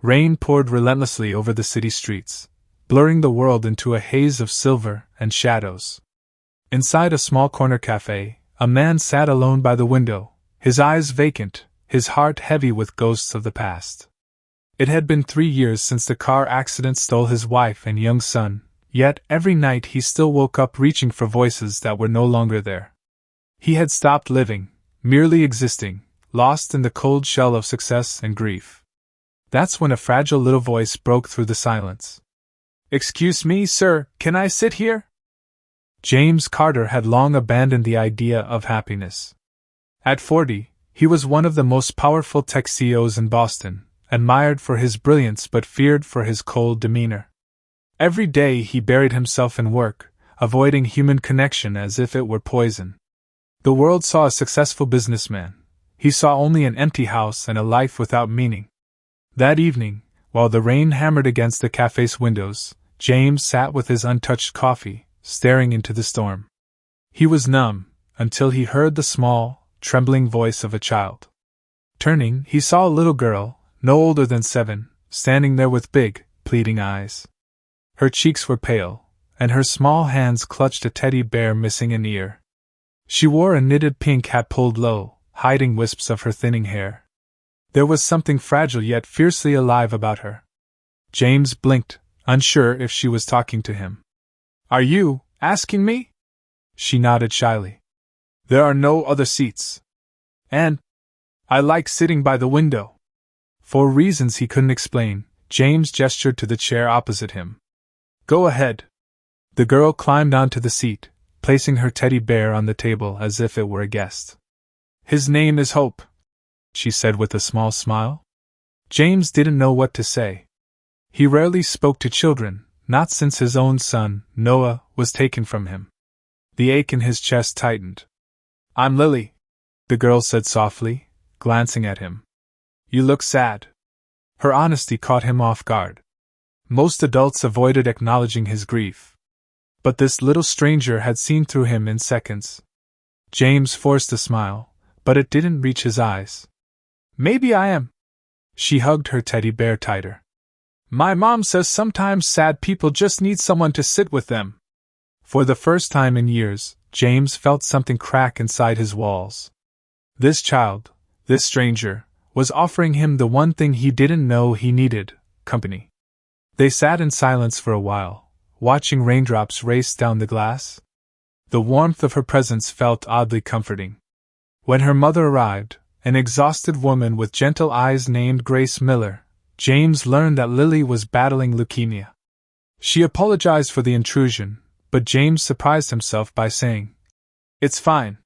Rain poured relentlessly over the city streets, blurring the world into a haze of silver and shadows. Inside a small corner cafe, a man sat alone by the window, his eyes vacant, his heart heavy with ghosts of the past. It had been 3 years since the car accident stole his wife and young son, yet every night he still woke up reaching for voices that were no longer there. He had stopped living, merely existing, lost in the cold shell of success and grief. That's when a fragile little voice broke through the silence. "Excuse me, sir, can I sit here?" James Carter had long abandoned the idea of happiness. At 40, he was one of the most powerful tech CEOs in Boston, admired for his brilliance but feared for his cold demeanor. Every day he buried himself in work, avoiding human connection as if it were poison. The world saw a successful businessman. He saw only an empty house and a life without meaning. That evening, while the rain hammered against the cafe's windows, James sat with his untouched coffee, staring into the storm. He was numb, until he heard the small, trembling voice of a child. Turning, he saw a little girl, no older than 7, standing there with big, pleading eyes. Her cheeks were pale, and her small hands clutched a teddy bear missing an ear. She wore a knitted pink hat pulled low, hiding wisps of her thinning hair. There was something fragile yet fiercely alive about her. James blinked, unsure if she was talking to him. "Are you asking me?" She nodded shyly. "There are no other seats. And I like sitting by the window." For reasons he couldn't explain, James gestured to the chair opposite him. "Go ahead." The girl climbed onto the seat, placing her teddy bear on the table as if it were a guest. "His name is Hope," she said with a small smile. James didn't know what to say. He rarely spoke to children, not since his own son, Noah, was taken from him. The ache in his chest tightened. "I'm Lily," the girl said softly, glancing at him. "You look sad." Her honesty caught him off guard. Most adults avoided acknowledging his grief. But this little stranger had seen through him in seconds. James forced a smile, but it didn't reach his eyes. "Maybe I am." She hugged her teddy bear tighter. "My mom says sometimes sad people just need someone to sit with them." For the first time in years, James felt something crack inside his walls. This child, this stranger, was offering him the one thing he didn't know he needed: company. They sat in silence for a while, watching raindrops race down the glass. The warmth of her presence felt oddly comforting. When her mother arrived, an exhausted woman with gentle eyes named Grace Miller, James learned that Lily was battling leukemia. She apologized for the intrusion, but James surprised himself by saying, "It's fine."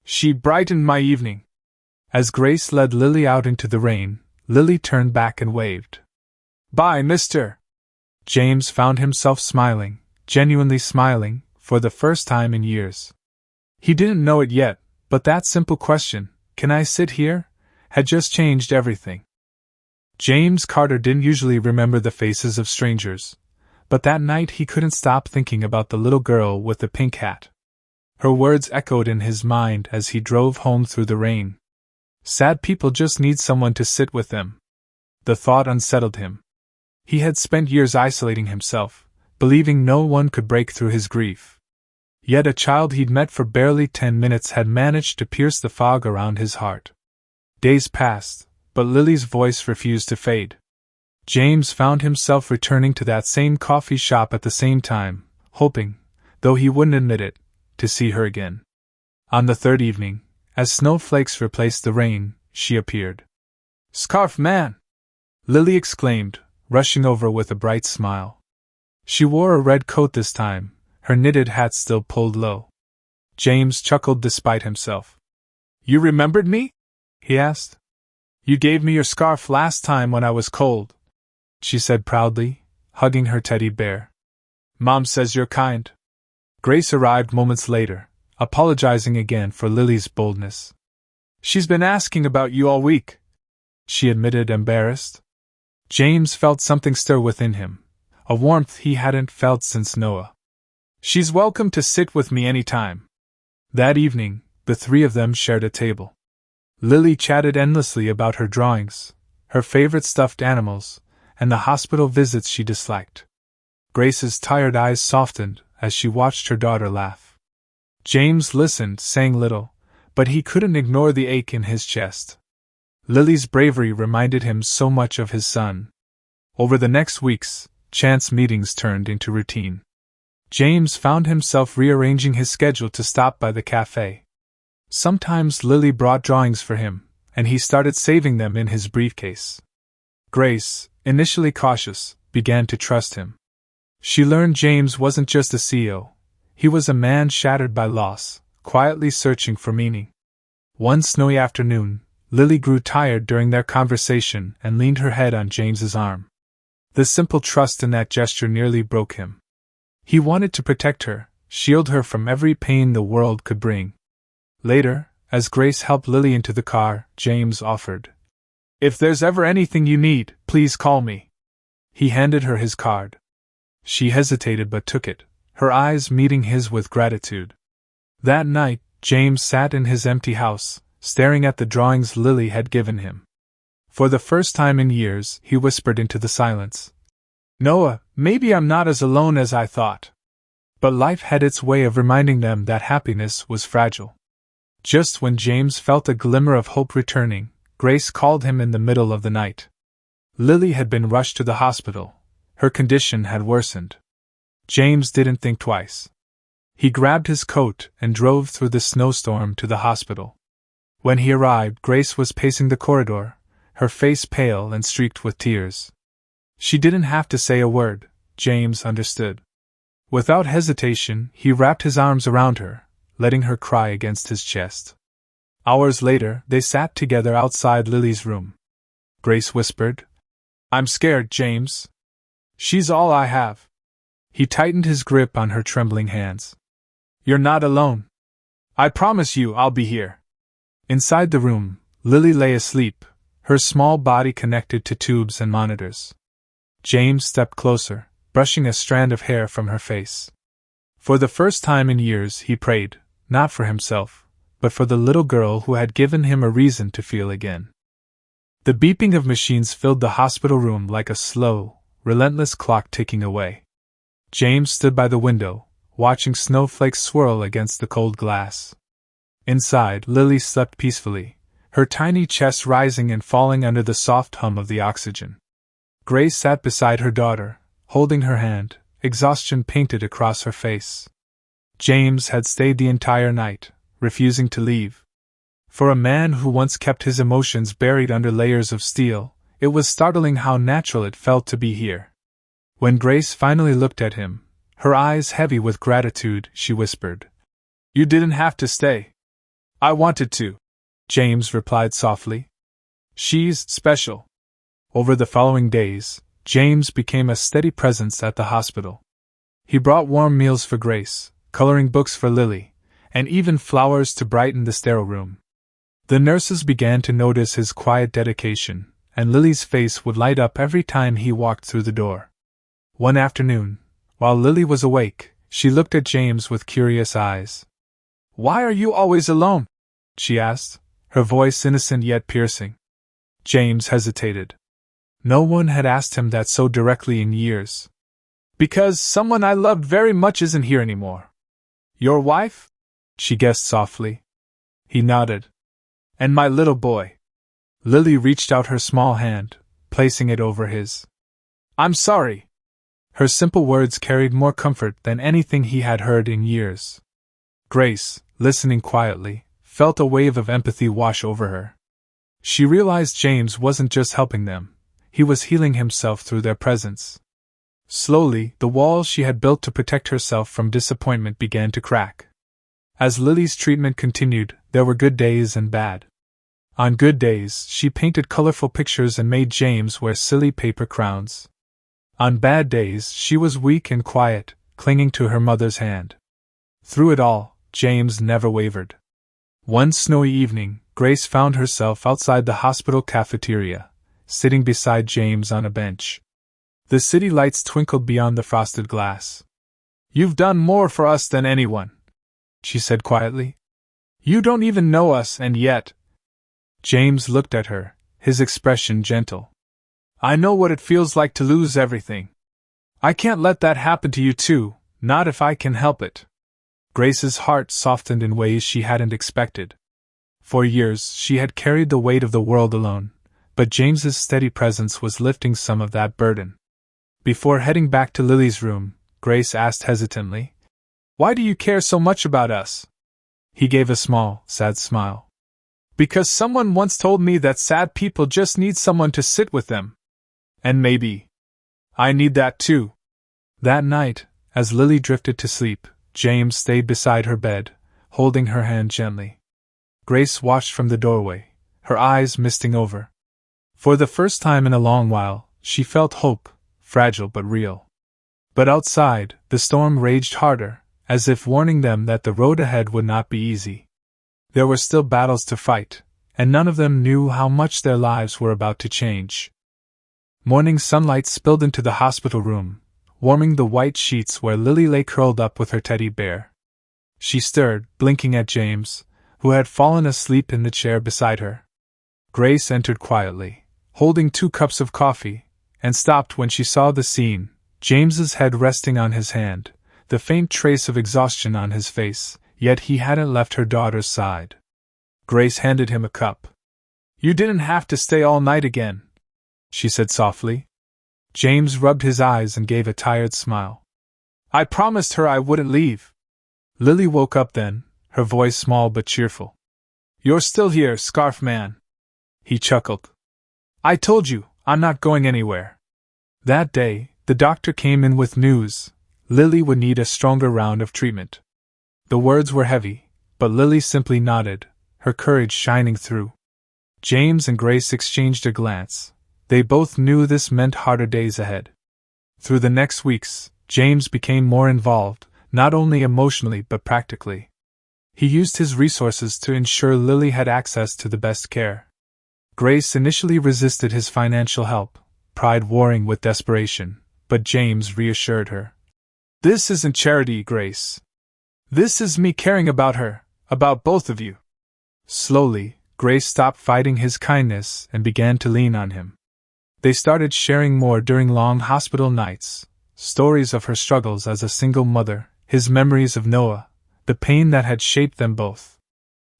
She brightened my evening. As Grace led Lily out into the rain, Lily turned back and waved. "Bye, mister." James found himself smiling, genuinely smiling, for the first time in years. He didn't know it yet, but that simple question, "Can I sit here?" had just changed everything. James Carter didn't usually remember the faces of strangers, but that night he couldn't stop thinking about the little girl with the pink hat. Her words echoed in his mind as he drove home through the rain. Sad people just need someone to sit with them. The thought unsettled him. He had spent years isolating himself, believing no one could break through his grief. Yet a child he'd met for barely 10 minutes had managed to pierce the fog around his heart. Days passed, but Lily's voice refused to fade. James found himself returning to that same coffee shop at the same time, hoping, though he wouldn't admit it, to see her again. On the third evening, as snowflakes replaced the rain, she appeared. "Scarf man!" Lily exclaimed, rushing over with a bright smile. She wore a red coat this time, her knitted hat still pulled low. James chuckled despite himself. "You remembered me?" he asked. "You gave me your scarf last time when I was cold," she said proudly, hugging her teddy bear. "Mom says you're kind." Grace arrived moments later, apologizing again for Lily's boldness. "She's been asking about you all week," she admitted, embarrassed. James felt something stir within him, a warmth he hadn't felt since Noah. "She's welcome to sit with me any time." That evening, the three of them shared a table. Lily chatted endlessly about her drawings, her favorite stuffed animals, and the hospital visits she disliked. Grace's tired eyes softened as she watched her daughter laugh. James listened, saying little, but he couldn't ignore the ache in his chest. Lily's bravery reminded him so much of his son. Over the next weeks, chance meetings turned into routine. James found himself rearranging his schedule to stop by the cafe. Sometimes Lily brought drawings for him, and he started saving them in his briefcase. Grace, initially cautious, began to trust him. She learned James wasn't just a CEO, he was a man shattered by loss, quietly searching for meaning. One snowy afternoon, Lily grew tired during their conversation and leaned her head on James's arm. The simple trust in that gesture nearly broke him. He wanted to protect her, shield her from every pain the world could bring. Later, as Grace helped Lily into the car, James offered, "If there's ever anything you need, please call me." He handed her his card. She hesitated but took it, her eyes meeting his with gratitude. That night, James sat in his empty house, staring at the drawings Lily had given him. For the first time in years, he whispered into the silence, "Noah, maybe I'm not as alone as I thought." But life had its way of reminding them that happiness was fragile. Just when James felt a glimmer of hope returning, Grace called him in the middle of the night. Lily had been rushed to the hospital. Her condition had worsened. James didn't think twice. He grabbed his coat and drove through the snowstorm to the hospital. When he arrived, Grace was pacing the corridor, her face pale and streaked with tears. She didn't have to say a word, James understood. Without hesitation, he wrapped his arms around her, letting her cry against his chest. Hours later, they sat together outside Lily's room. Grace whispered, "I'm scared, James. She's all I have." He tightened his grip on her trembling hands. "You're not alone. I promise you I'll be here." Inside the room, Lily lay asleep, her small body connected to tubes and monitors. James stepped closer, brushing a strand of hair from her face. For the first time in years, he prayed, not for himself, but for the little girl who had given him a reason to feel again. The beeping of machines filled the hospital room like a slow, relentless clock ticking away. James stood by the window, watching snowflakes swirl against the cold glass. Inside, Lily slept peacefully, her tiny chest rising and falling under the soft hum of the oxygen. Grace sat beside her daughter, holding her hand, exhaustion painted across her face. James had stayed the entire night, refusing to leave. For a man who once kept his emotions buried under layers of steel, it was startling how natural it felt to be here. When Grace finally looked at him, her eyes heavy with gratitude, she whispered, "You didn't have to stay." "I wanted to," James replied softly. "She's special." Over the following days, James became a steady presence at the hospital. He brought warm meals for Grace, coloring books for Lily, and even flowers to brighten the sterile room. The nurses began to notice his quiet dedication, and Lily's face would light up every time he walked through the door. One afternoon, while Lily was awake, she looked at James with curious eyes. "Why are you always alone?" she asked, her voice innocent yet piercing. James hesitated. No one had asked him that so directly in years. "Because someone I loved very much isn't here anymore." "Your wife?" she guessed softly. He nodded. "And my little boy." Lily reached out her small hand, placing it over his. "I'm sorry." Her simple words carried more comfort than anything he had heard in years. Grace, listening quietly, felt a wave of empathy wash over her. She realized James wasn't just helping them, he was healing himself through their presence. Slowly, the walls she had built to protect herself from disappointment began to crack. As Lily's treatment continued, there were good days and bad. On good days, she painted colorful pictures and made James wear silly paper crowns. On bad days, she was weak and quiet, clinging to her mother's hand. Through it all, James never wavered. One snowy evening, Grace found herself outside the hospital cafeteria, sitting beside James on a bench. The city lights twinkled beyond the frosted glass. "You've done more for us than anyone," she said quietly. "You don't even know us, and yet—" James looked at her, his expression gentle. I know what it feels like to lose everything. I can't let that happen to you too, not if I can help it." Grace's heart softened in ways she hadn't expected. For years, she had carried the weight of the world alone, but James's steady presence was lifting some of that burden. Before heading back to Lily's room, Grace asked hesitantly, "Why do you care so much about us?" He gave a small, sad smile. "Because someone once told me that sad people just need someone to sit with them. And maybe I need that too." That night, as Lily drifted to sleep, James stayed beside her bed, holding her hand gently. Grace watched from the doorway, her eyes misting over. For the first time in a long while, she felt hope, fragile but real. But outside, the storm raged harder, as if warning them that the road ahead would not be easy. There were still battles to fight, and none of them knew how much their lives were about to change. Morning sunlight spilled into the hospital room, warming the white sheets where Lily lay curled up with her teddy bear. She stirred, blinking at James, who had fallen asleep in the chair beside her. Grace entered quietly, holding 2 cups of coffee, and stopped when she saw the scene, James's head resting on his hand, the faint trace of exhaustion on his face, yet he hadn't left her daughter's side. Grace handed him a cup. "You didn't have to stay all night again," she said softly. James rubbed his eyes and gave a tired smile. "I promised her I wouldn't leave." Lily woke up then, her voice small but cheerful. "You're still here, Scarf Man." He chuckled. "I told you, I'm not going anywhere." That day, the doctor came in with news. Lily would need a stronger round of treatment. The words were heavy, but Lily simply nodded, her courage shining through. James and Grace exchanged a glance. They both knew this meant harder days ahead. Through the next weeks, James became more involved, not only emotionally but practically. He used his resources to ensure Lily had access to the best care. Grace initially resisted his financial help, pride warring with desperation, but James reassured her. "This isn't charity, Grace. This is me caring about her, about both of you." Slowly, Grace stopped fighting his kindness and began to lean on him. They started sharing more during long hospital nights, stories of her struggles as a single mother, his memories of Noah, the pain that had shaped them both.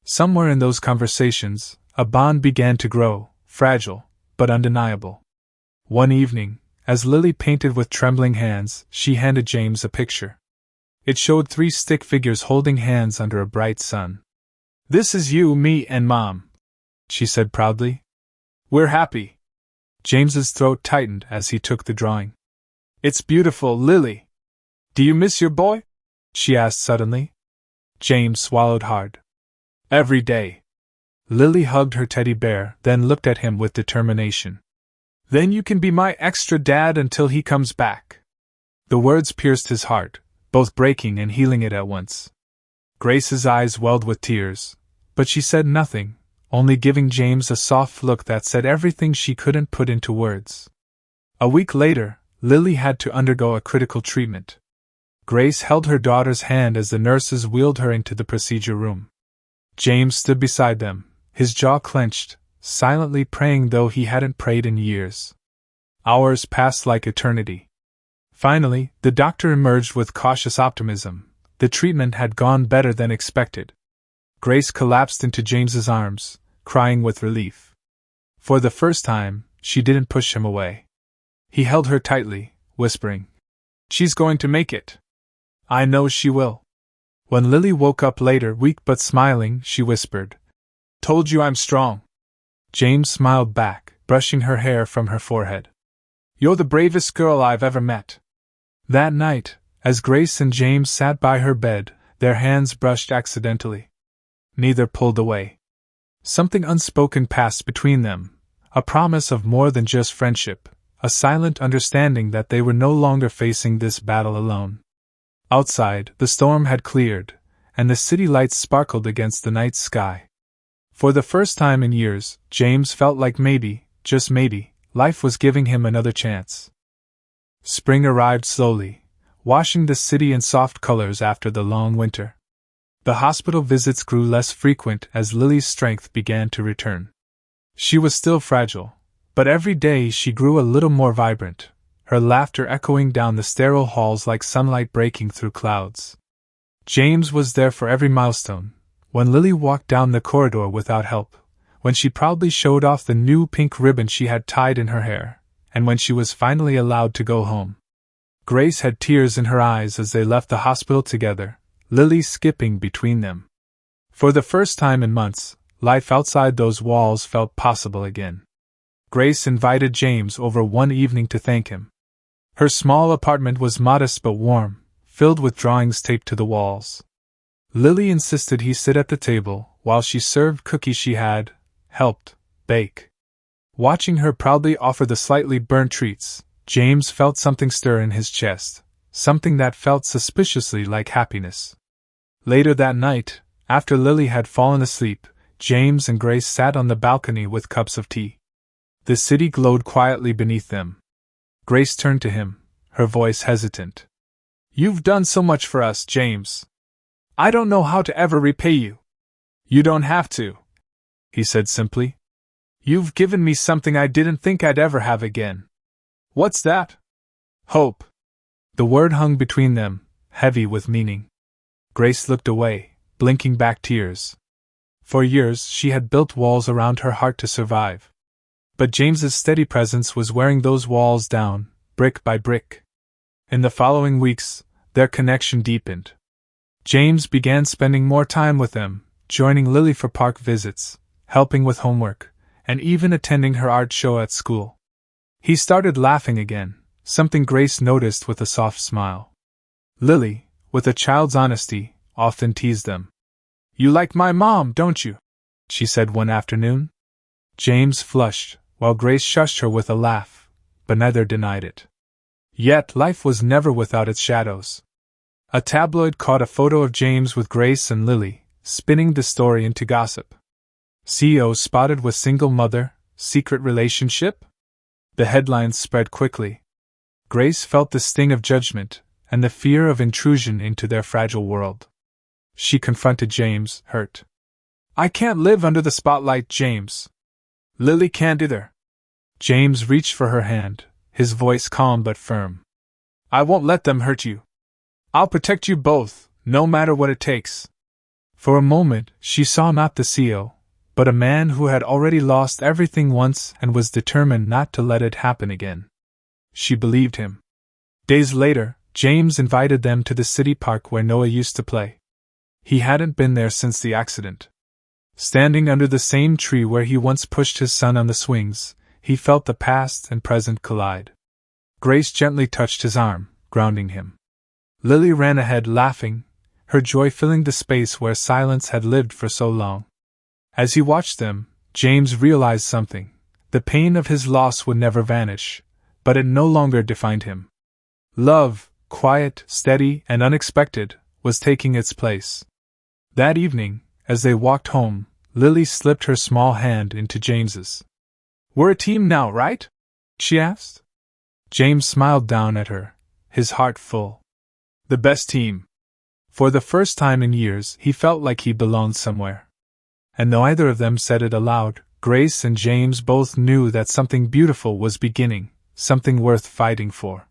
Somewhere in those conversations, a bond began to grow, fragile, but undeniable. One evening, as Lily painted with trembling hands, she handed James a picture. It showed 3 stick figures holding hands under a bright sun. "This is you, me, and Mom," she said proudly. "We're happy." James's throat tightened as he took the drawing. "It's beautiful, Lily. Do you miss your boy?" she asked suddenly. James swallowed hard. "Every day." Lily hugged her teddy bear, then looked at him with determination. "Then you can be my extra dad until he comes back." The words pierced his heart, both breaking and healing it at once. Grace's eyes welled with tears, but she said nothing, only giving James a soft look that said everything she couldn't put into words. A week later, Lily had to undergo a critical treatment. Grace held her daughter's hand as the nurses wheeled her into the procedure room. James stood beside them, his jaw clenched, silently praying though he hadn't prayed in years. Hours passed like eternity. Finally, the doctor emerged with cautious optimism. The treatment had gone better than expected. Grace collapsed into James's arms, crying with relief. For the first time, she didn't push him away. He held her tightly, whispering, "She's going to make it. I know she will." When Lily woke up later, weak but smiling, she whispered, "Told you I'm strong." James smiled back, brushing her hair from her forehead. "You're the bravest girl I've ever met." That night, as Grace and James sat by her bed, their hands brushed accidentally. Neither pulled away. Something unspoken passed between them, a promise of more than just friendship, a silent understanding that they were no longer facing this battle alone. Outside, the storm had cleared, and the city lights sparkled against the night sky. For the first time in years, James felt like maybe, just maybe, life was giving him another chance. Spring arrived slowly, washing the city in soft colors after the long winter. The hospital visits grew less frequent as Lily's strength began to return. She was still fragile, But every day she grew a little more vibrant, her laughter echoing down the sterile halls like sunlight breaking through clouds. James was there for every milestone, when Lily walked down the corridor without help, when she proudly showed off the new pink ribbon she had tied in her hair, and when she was finally allowed to go home. Grace had tears in her eyes as they left the hospital together, Lily skipping between them. For the first time in months, life outside those walls felt possible again. Grace invited James over one evening to thank him. Her small apartment was modest but warm, filled with drawings taped to the walls. Lily insisted he sit at the table while she served cookies she had helped bake. Watching her proudly offer the slightly burnt treats, James felt something stir in his chest, something that felt suspiciously like happiness. Later that night, after Lily had fallen asleep, James and Grace sat on the balcony with cups of tea. The city glowed quietly beneath them. Grace turned to him, her voice hesitant. "You've done so much for us, James. I don't know how to ever repay you." "You don't have to," he said simply. "You've given me something I didn't think I'd ever have again." "What's that?" "Hope." The word hung between them, heavy with meaning. Grace looked away, blinking back tears. For years she had built walls around her heart to survive. But James's steady presence was wearing those walls down, brick by brick. In the following weeks, their connection deepened. James began spending more time with them, joining Lily for park visits, helping with homework, and even attending her art show at school. He started laughing again, something Grace noticed with a soft smile. Lily, with a child's honesty, often teased them. "You like my mom, don't you?" she said one afternoon. James flushed, while Grace shushed her with a laugh, but neither denied it. Yet life was never without its shadows. A tabloid caught a photo of James with Grace and Lily, spinning the story into gossip. CEO spotted with single mother, secret relationship? The headlines spread quickly. Grace felt the sting of judgment, and the fear of intrusion into their fragile world. She confronted James, hurt. "I can't live under the spotlight, James. Lily can't either." James reached for her hand, his voice calm but firm. "I won't let them hurt you. I'll protect you both, no matter what it takes." For a moment, she saw not the CEO, but a man who had already lost everything once and was determined not to let it happen again. She believed him. Days later, James invited them to the city park where Noah used to play. He hadn't been there since the accident. Standing under the same tree where he once pushed his son on the swings, he felt the past and present collide. Grace gently touched his arm, grounding him. Lily ran ahead laughing, her joy filling the space where silence had lived for so long. As he watched them, James realized something. The pain of his loss would never vanish, but it no longer defined him. Love, quiet, steady, and unexpected, was taking its place. That evening, as they walked home, Lily slipped her small hand into James's. "We're a team now, right?" she asked. James smiled down at her, his heart full. The best team. For the first time in years, he felt like he belonged somewhere. And though either of them said it aloud, Grace and James both knew that something beautiful was beginning, something worth fighting for.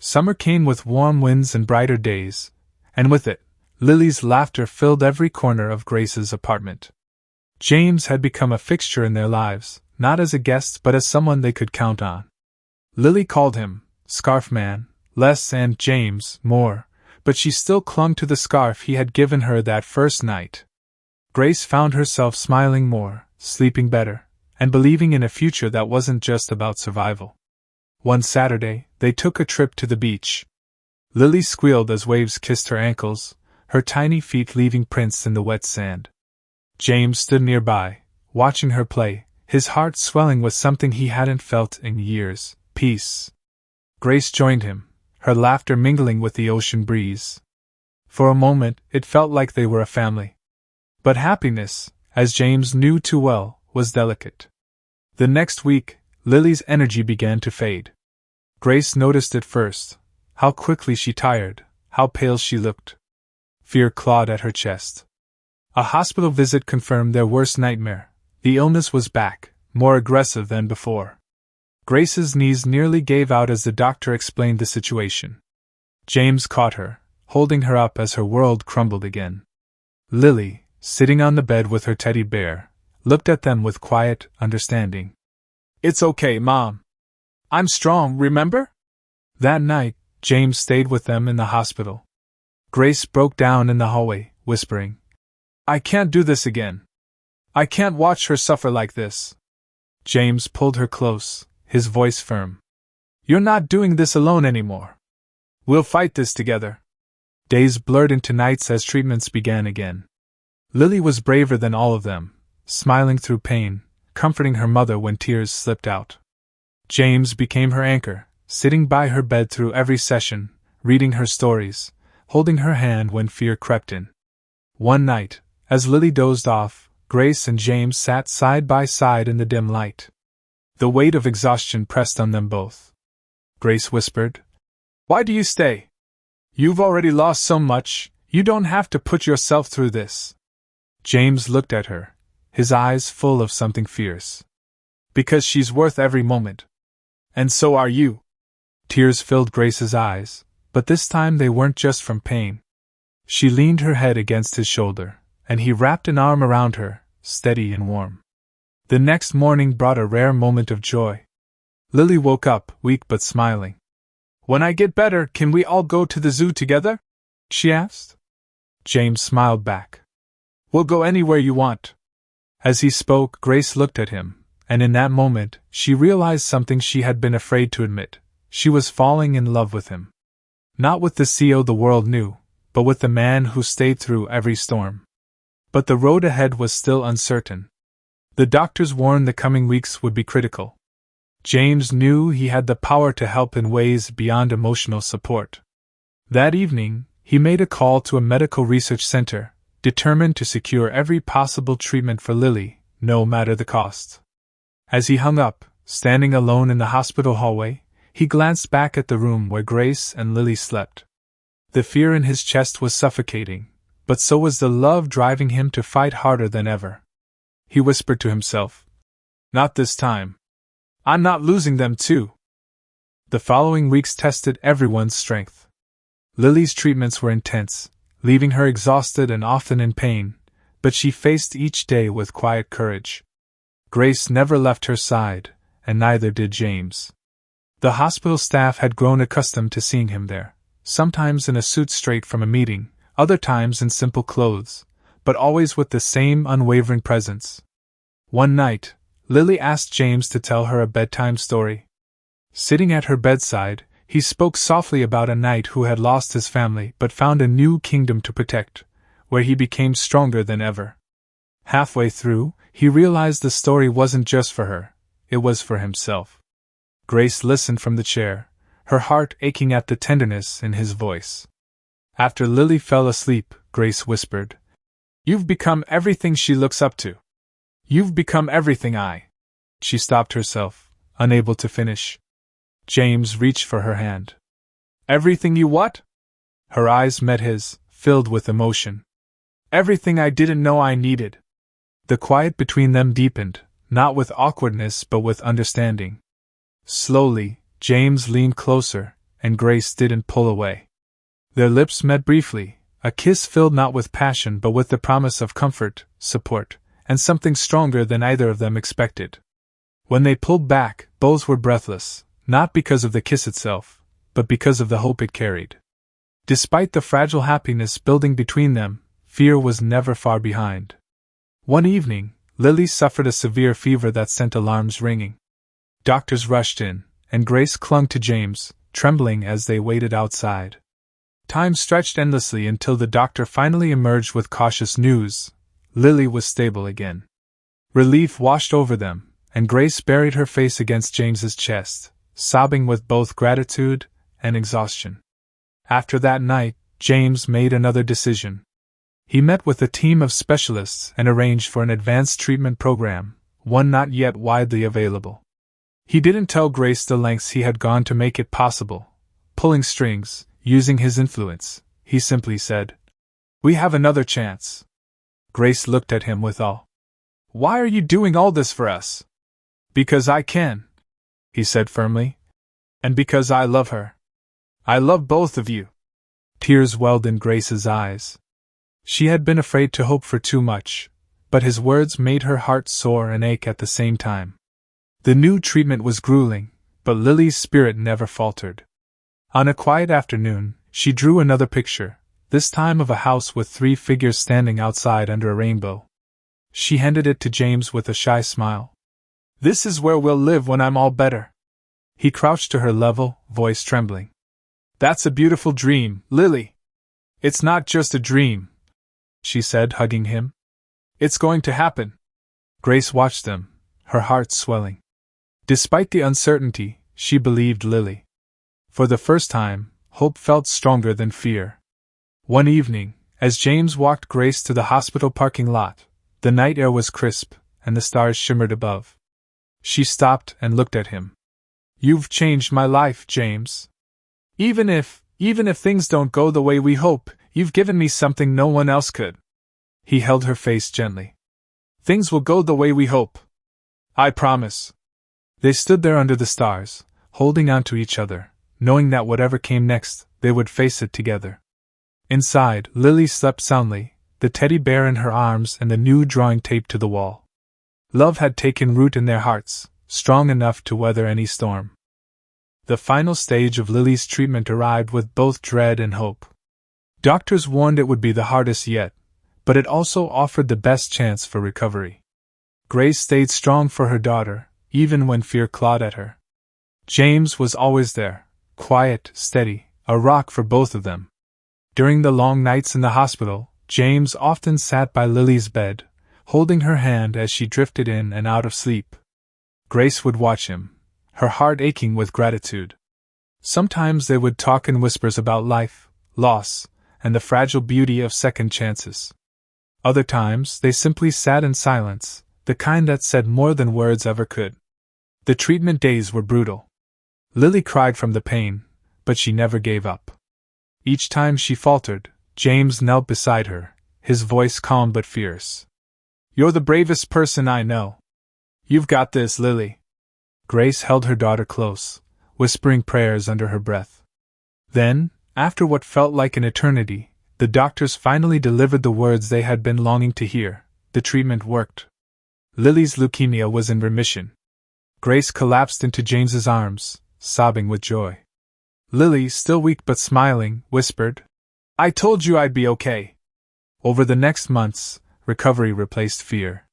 Summer came with warm winds and brighter days, and with it, Lily's laughter filled every corner of Grace's apartment. James had become a fixture in their lives, not as a guest but as someone they could count on. Lily called him Scarf Man less and James more, but she still clung to the scarf he had given her that first night. Grace found herself smiling more, sleeping better, and believing in a future that wasn't just about survival. One Saturday, they took a trip to the beach. Lily squealed as waves kissed her ankles, her tiny feet leaving prints in the wet sand. James stood nearby, watching her play, his heart swelling with something he hadn't felt in years, peace. Grace joined him, her laughter mingling with the ocean breeze. For a moment, it felt like they were a family. But happiness, as James knew too well, was delicate. The next week, Lily's energy began to fade. Grace noticed it first, how quickly she tired, how pale she looked. Fear clawed at her chest. A hospital visit confirmed their worst nightmare. The illness was back, more aggressive than before. Grace's knees nearly gave out as the doctor explained the situation. James caught her, holding her up as her world crumbled again. Lily, sitting on the bed with her teddy bear, looked at them with quiet understanding. "It's okay, Mom. I'm strong, remember?" That night, James stayed with them in the hospital. Grace broke down in the hallway, whispering, "I can't do this again. I can't watch her suffer like this." James pulled her close, his voice firm. "You're not doing this alone anymore. We'll fight this together." Days blurred into nights as treatments began again. Lily was braver than all of them, smiling through pain, comforting her mother when tears slipped out. James became her anchor, sitting by her bed through every session, reading her stories, holding her hand when fear crept in. One night, as Lily dozed off, Grace and James sat side by side in the dim light. The weight of exhaustion pressed on them both. Grace whispered, "Why do you stay? You've already lost so much, you don't have to put yourself through this." James looked at her, his eyes full of something fierce. "Because she's worth every moment. And so are you." Tears filled Grace's eyes, but this time they weren't just from pain. She leaned her head against his shoulder, and he wrapped an arm around her, steady and warm. The next morning brought a rare moment of joy. Lily woke up, weak but smiling. "When I get better, can we all go to the zoo together?" she asked. James smiled back. "We'll go anywhere you want." As he spoke, Grace looked at him, and in that moment, she realized something she had been afraid to admit. She was falling in love with him. Not with the CEO the world knew, but with the man who stayed through every storm. But the road ahead was still uncertain. The doctors warned the coming weeks would be critical. James knew he had the power to help in ways beyond emotional support. That evening, he made a call to a medical research center, determined to secure every possible treatment for Lily, no matter the cost. As he hung up, standing alone in the hospital hallway, he glanced back at the room where Grace and Lily slept. The fear in his chest was suffocating, but so was the love driving him to fight harder than ever. He whispered to himself, "Not this time. I'm not losing them too." The following weeks tested everyone's strength. Lily's treatments were intense, leaving her exhausted and often in pain, but she faced each day with quiet courage. Grace never left her side, and neither did James. The hospital staff had grown accustomed to seeing him there, sometimes in a suit straight from a meeting, other times in simple clothes, but always with the same unwavering presence. One night, Lily asked James to tell her a bedtime story. Sitting at her bedside, he spoke softly about a knight who had lost his family but found a new kingdom to protect, where he became stronger than ever. Halfway through, he realized the story wasn't just for her, it was for himself. Grace listened from the chair, her heart aching at the tenderness in his voice. After Lily fell asleep, Grace whispered, "You've become everything she looks up to. You've become everything I—" She stopped herself, unable to finish. James reached for her hand. "Everything you what?" Her eyes met his, filled with emotion. "Everything I didn't know I needed." The quiet between them deepened, not with awkwardness but with understanding. Slowly, James leaned closer, and Grace didn't pull away. Their lips met briefly, a kiss filled not with passion but with the promise of comfort, support, and something stronger than either of them expected. When they pulled back, both were breathless, not because of the kiss itself, but because of the hope it carried. Despite the fragile happiness building between them, fear was never far behind. One evening, Lily suffered a severe fever that sent alarms ringing. Doctors rushed in, and Grace clung to James, trembling as they waited outside. Time stretched endlessly until the doctor finally emerged with cautious news. Lily was stable again. Relief washed over them, and Grace buried her face against James's chest, sobbing with both gratitude and exhaustion. After that night, James made another decision. He met with a team of specialists and arranged for an advanced treatment program, one not yet widely available. He didn't tell Grace the lengths he had gone to make it possible, pulling strings, using his influence. He simply said, "We have another chance." Grace looked at him with awe. "Why are you doing all this for us?" Because I can, he said firmly. And because I love her. I love both of you. Tears welled in Grace's eyes. She had been afraid to hope for too much, but his words made her heart soar and ache at the same time. The new treatment was grueling, but Lily's spirit never faltered. On a quiet afternoon, she drew another picture, this time of a house with 3 figures standing outside under a rainbow. She handed it to James with a shy smile. This is where we'll live when I'm all better. He crouched to her level, voice trembling. That's a beautiful dream, Lily. It's not just a dream, she said, hugging him. It's going to happen. Grace watched them, her heart swelling. Despite the uncertainty, she believed Lily. For the first time, hope felt stronger than fear. One evening, as James walked Grace to the hospital parking lot, the night air was crisp, and the stars shimmered above. She stopped and looked at him. You've changed my life, James. Even if things don't go the way we hope, you've given me something no one else could. He held her face gently. Things will go the way we hope. I promise. They stood there under the stars, holding on to each other, knowing that whatever came next, they would face it together. Inside, Lily slept soundly, the teddy bear in her arms and the new drawing taped to the wall. Love had taken root in their hearts, strong enough to weather any storm. The final stage of Lily's treatment arrived with both dread and hope. Doctors warned it would be the hardest yet, but it also offered the best chance for recovery. Grace stayed strong for her daughter, even when fear clawed at her. James was always there, quiet, steady, a rock for both of them. During the long nights in the hospital, James often sat by Lily's bed, holding her hand as she drifted in and out of sleep. Grace would watch him, her heart aching with gratitude. Sometimes they would talk in whispers about life, loss, and the fragile beauty of second chances. Other times they simply sat in silence, the kind that said more than words ever could. The treatment days were brutal. Lily cried from the pain, but she never gave up. Each time she faltered, James knelt beside her, his voice calm but fierce. You're the bravest person I know. You've got this, Lily. Grace held her daughter close, whispering prayers under her breath. Then, after what felt like an eternity, the doctors finally delivered the words they had been longing to hear. The treatment worked. Lily's leukemia was in remission. Grace collapsed into James's arms, sobbing with joy. Lily, still weak but smiling, whispered, I told you I'd be okay. Over the next months, recovery replaced fear.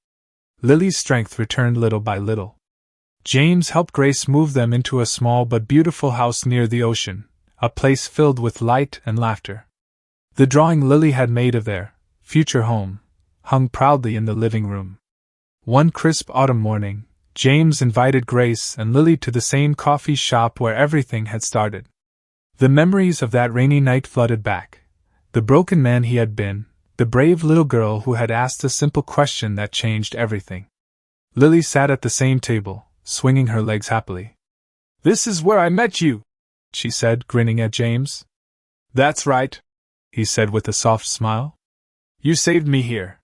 Lily's strength returned little by little. James helped Grace move them into a small but beautiful house near the ocean, a place filled with light and laughter. The drawing Lily had made of their future home hung proudly in the living room. One crisp autumn morning, James invited Grace and Lily to the same coffee shop where everything had started. The memories of that rainy night flooded back. The broken man he had been, the brave little girl who had asked a simple question that changed everything. Lily sat at the same table, swinging her legs happily. This is where I met you, she said, grinning at James. That's right, he said with a soft smile. You saved me here.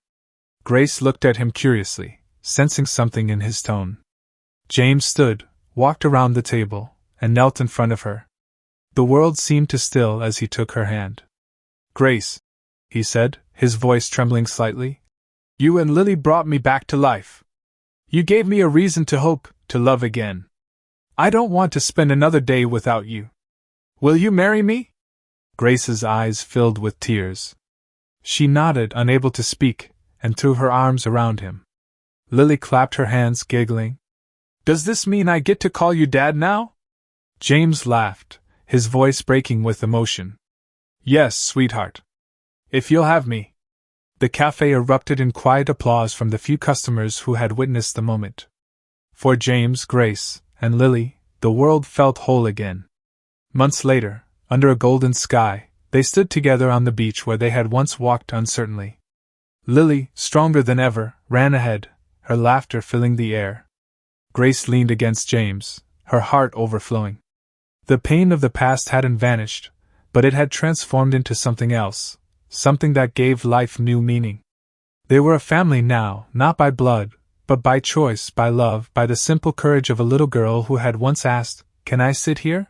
Grace looked at him curiously, sensing something in his tone. James stood, walked around the table, and knelt in front of her. The world seemed to still as he took her hand. Grace, he said, his voice trembling slightly, you and Lily brought me back to life. You gave me a reason to hope, to love again. I don't want to spend another day without you. Will you marry me? Grace's eyes filled with tears. She nodded, unable to speak, and threw her arms around him. Lily clapped her hands, giggling. Does this mean I get to call you Dad now? James laughed, his voice breaking with emotion. Yes, sweetheart. If you'll have me. The cafe erupted in quiet applause from the few customers who had witnessed the moment. For James, Grace, and Lily, the world felt whole again. Months later, under a golden sky, they stood together on the beach where they had once walked uncertainly. Lily, stronger than ever, ran ahead, her laughter filling the air. Grace leaned against James, her heart overflowing. The pain of the past hadn't vanished, but it had transformed into something else, something that gave life new meaning. They were a family now, not by blood, but by choice, by love, by the simple courage of a little girl who had once asked, "Can I sit here?"